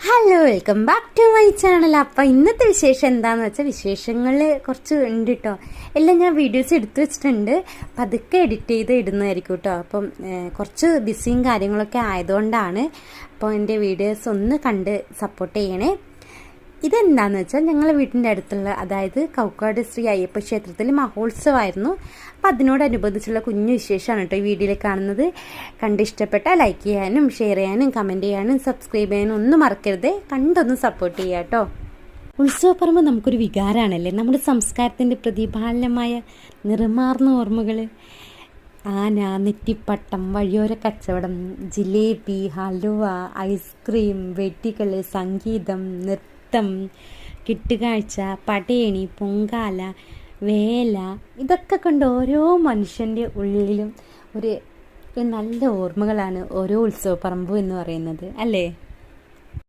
Hello, welcome back to my channel. അപ്പോൾ ഇന്നത്തെ വിശേഷം എന്താണെന്ന് വെച്ചാൽ വിശേഷങ്ങൾ കുറച്ച് ഉണ്ട് കേട്ടോ. എല്ലാം ഞാൻ വീഡിയോസ് എടുത്തു വെച്ചിട്ടുണ്ട്, പതുക്കെ എഡിറ്റ് ചെയ്ത് ഇടുന്നതായിരിക്കും കേട്ടോ. അപ്പം കുറച്ച് ബിസിയും കാര്യങ്ങളൊക്കെ ആയതുകൊണ്ടാണ്. അപ്പോൾ എൻ്റെ വീഡിയോസ് ഒന്ന് കണ്ട് സപ്പോർട്ട് ചെയ്യണേ. ഇതെന്താണെന്ന് വെച്ചാൽ ഞങ്ങളുടെ വീട്ടിൻ്റെ അടുത്തുള്ള, അതായത് കൗക്കാട് ശ്രീ അയ്യപ്പ ക്ഷേത്രത്തിൽ മഹോത്സവമായിരുന്നു. അപ്പം അതിനോടനുബന്ധിച്ചുള്ള കുഞ്ഞു വിശേഷമാണ് കേട്ടോ ഈ വീഡിയോയിൽ കാണുന്നത്. കണ്ടിഷ്ടപ്പെട്ടാൽ ലൈക്ക് ചെയ്യാനും ഷെയർ ചെയ്യാനും കമൻറ്റ് ചെയ്യാനും സബ്സ്ക്രൈബ് ചെയ്യാനും ഒന്നും മറക്കരുത്. കണ്ടൊന്ന് സപ്പോർട്ട് ചെയ്യാം കേട്ടോ. ഉത്സവപ്പറമ്പ് നമുക്കൊരു വികാരമാണല്ലേ, നമ്മുടെ സംസ്കാരത്തിൻ്റെ പ്രതിപാലനമായ നിറമാർന്ന ഓർമ്മകൾ. ആന, നെറ്റിപ്പട്ടം, വഴിയോര കച്ചവടം, ജിലേബി, ഹലുവ, ഐസ്ക്രീം, വെടികൾ, സംഗീതം, നൃത്തം, കെട്ടുകാഴ്ച, പടയണി, പൊങ്കാല, വേല, ഇതൊക്കെ കൊണ്ട് ഓരോ മനുഷ്യൻ്റെ ഉള്ളിലും ഒരു നല്ല ഓർമ്മകളാണ് ഓരോ ഉത്സവപ്പറമ്പും എന്ന് പറയുന്നത്, അല്ലേ?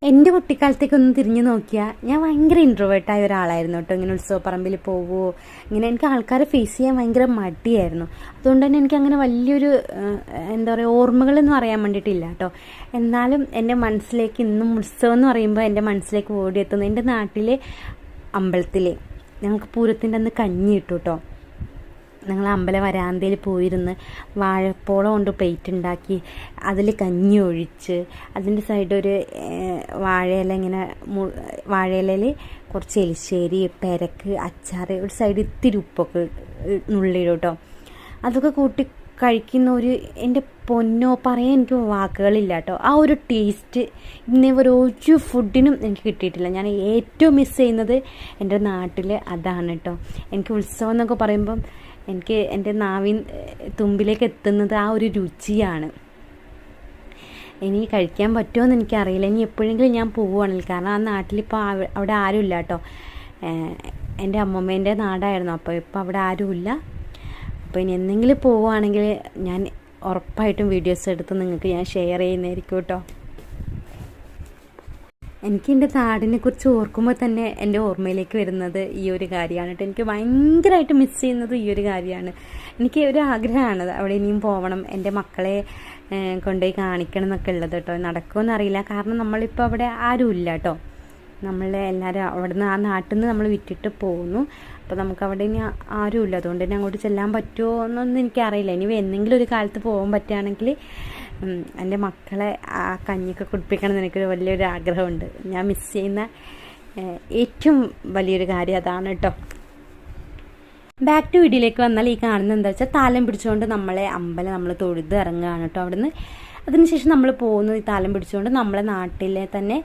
എൻ്റെ കുട്ടിക്കാലത്തേക്കൊന്ന് തിരിഞ്ഞു നോക്കിയാൽ ഞാൻ ഭയങ്കര ഇൻട്രോവേർട്ടായ ഒരാളായിരുന്നു കേട്ടോ. ഇങ്ങനെ ഉത്സവപ്പറമ്പിൽ പോവുമോ, ഇങ്ങനെ എനിക്ക് ആൾക്കാരെ ഫേസ് ചെയ്യാൻ ഭയങ്കര മടിയായിരുന്നു. അതുകൊണ്ട് തന്നെ എനിക്ക് അങ്ങനെ വലിയൊരു എന്താ പറയുക ഓർമ്മകളൊന്നും അറിയാൻ വേണ്ടിയിട്ടില്ല കേട്ടോ. എന്നാലും എൻ്റെ മനസ്സിലേക്ക് ഇന്നും ഉത്സവം എന്ന് പറയുമ്പോൾ എൻ്റെ മനസ്സിലേക്ക് ഓടിയെത്തുന്നു എൻ്റെ നാട്ടിലെ അമ്പലത്തിൽ ഞങ്ങൾക്ക് പൂരത്തിൻ്റെ അന്ന് കഞ്ഞി കിട്ടും കേട്ടോ. ഞങ്ങൾ അമ്പല വരാന്തയിൽ പോയിരുന്ന് വാഴപ്പോളം കൊണ്ട് പ്ലേറ്റ് ഉണ്ടാക്കി അതിൽ കഞ്ഞി ഒഴിച്ച് അതിൻ്റെ സൈഡ് ഒരു വാഴയില, ഇങ്ങനെ വാഴയിലയിൽ കുറച്ച് എലിശ്ശേരി, പെരക്ക്, അച്ചാർ, ഒരു സൈഡ് ഇത്തിരി ഉപ്പൊക്കെ നുള്ളിയിടും കേട്ടോ. അതൊക്കെ കൂട്ടി കഴിക്കുന്ന ഒരു, എൻ്റെ പൊന്നോ പറയാൻ എനിക്ക് വാക്കുകളില്ല കേട്ടോ. ആ ഒരു ടേസ്റ്റ് ഇന്നേവരെ ഒരു ഫുഡിനും എനിക്ക് കിട്ടിയിട്ടില്ല. ഞാൻ ഏറ്റവും മിസ് ചെയ്യുന്നത് എൻ്റെ നാട്ടിൽ അതാണ് കേട്ടോ. എനിക്ക് ഉത്സവം എന്നൊക്കെ പറയുമ്പം എനിക്ക് എൻ്റെ നാവിൻ തുമ്പിലേക്ക് എത്തുന്നത് ആ ഒരു രുചിയാണ്. ഇനി കഴിക്കാൻ പറ്റുമോ എന്ന് എനിക്കറിയില്ല. ഇനി എപ്പോഴെങ്കിലും ഞാൻ പോവുകയാണെങ്കിൽ, കാരണം ആ നാട്ടിലിപ്പോൾ അവിടെ ആരുമില്ല കേട്ടോ. എൻ്റെ അമ്മമ്മേൻ്റെ നാടായിരുന്നു, അപ്പോൾ ഇപ്പോൾ അവിടെ ആരുമില്ല. അപ്പോൾ ഇനി എന്തെങ്കിലും പോവുകയാണെങ്കിൽ ഞാൻ ഉറപ്പായിട്ടും വീഡിയോസ് എടുത്ത് നിങ്ങൾക്ക് ഞാൻ ഷെയർ ചെയ്യുന്നതായിരിക്കും കേട്ടോ. എനിക്ക് എൻ്റെ നാടിനെ കുറിച്ച് ഓർക്കുമ്പോൾ തന്നെ എൻ്റെ ഓർമ്മയിലേക്ക് വരുന്നത് ഈ ഒരു കാര്യമാണ് കേട്ടോ. എനിക്ക് ഭയങ്കരമായിട്ട് മിസ് ചെയ്യുന്നത് ഈ ഒരു കാര്യമാണ്. എനിക്ക് ഒരു ആഗ്രഹമാണ് അവിടെ ഇനിയും പോകണം, എൻ്റെ മക്കളെ കൊണ്ടുപോയി കാണിക്കണം എന്നൊക്കെ ഉള്ളത് കേട്ടോ. നടക്കുമെന്ന് അറിയില്ല, കാരണം നമ്മളിപ്പോൾ അവിടെ ആരുമില്ല കേട്ടോ. നമ്മളെ എല്ലാവരും അവിടെ നിന്ന്, ആ നാട്ടിൽ നിന്ന് നമ്മൾ വിട്ടിട്ട് പോകുന്നു. അപ്പോൾ നമുക്ക് അവിടെ ഇനി ആരുമില്ല, അതുകൊണ്ട് തന്നെ അങ്ങോട്ട് ചെല്ലാൻ പറ്റുമോ എന്നൊന്നും എനിക്കറിയില്ല. ഇനി എന്തെങ്കിലും ഒരു കാലത്ത് പോകാൻ പറ്റുകയാണെങ്കിൽ എൻ്റെ മക്കളെ ആ കഞ്ഞിയൊക്കെ കുടിപ്പിക്കണം എന്ന് എനിക്കൊരു വലിയൊരു ആഗ്രഹമുണ്ട്. ഞാൻ മിസ് ചെയ്യുന്ന ഏറ്റവും വലിയൊരു കാര്യം അതാണ് കേട്ടോ. ബാക്ക് ടു വീഡിയോയിലേക്ക് വന്നാൽ ഈ കാണുന്നത് എന്താ വെച്ചാൽ താലം പിടിച്ചുകൊണ്ട് നമ്മളെ അമ്പലം നമ്മൾ തൊഴുത് ഇറങ്ങുകയാണ് കേട്ടോ. അവിടുന്ന് അതിനുശേഷം നമ്മൾ പോകുന്നത് ഈ താലം പിടിച്ചുകൊണ്ട് നമ്മളെ നാട്ടിലെ തന്നെ